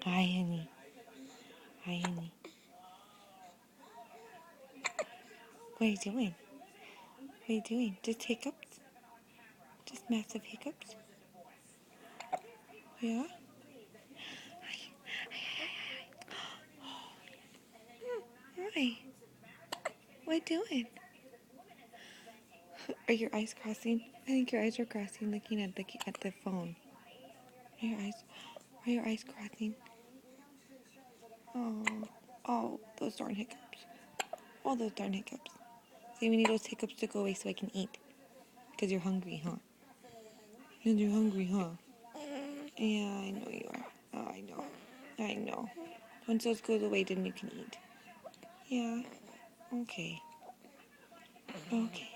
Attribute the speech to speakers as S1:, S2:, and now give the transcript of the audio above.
S1: Hi, honey. Hi, honey. What are you doing? What are you doing? Just hiccups? Just massive hiccups? Yeah? Hi. What are you doing? Are your eyes crossing? I think your eyes are crossing looking at the phone. Are your eyes crossing? Oh, oh, those darn hiccups. All those darn hiccups. See, we need those hiccups to go away so I can eat. Because you're hungry, huh? Because you're hungry, huh? Yeah, I know you are. Oh, I know. I know. Once those goes away, then you can eat. Yeah. Okay. Okay.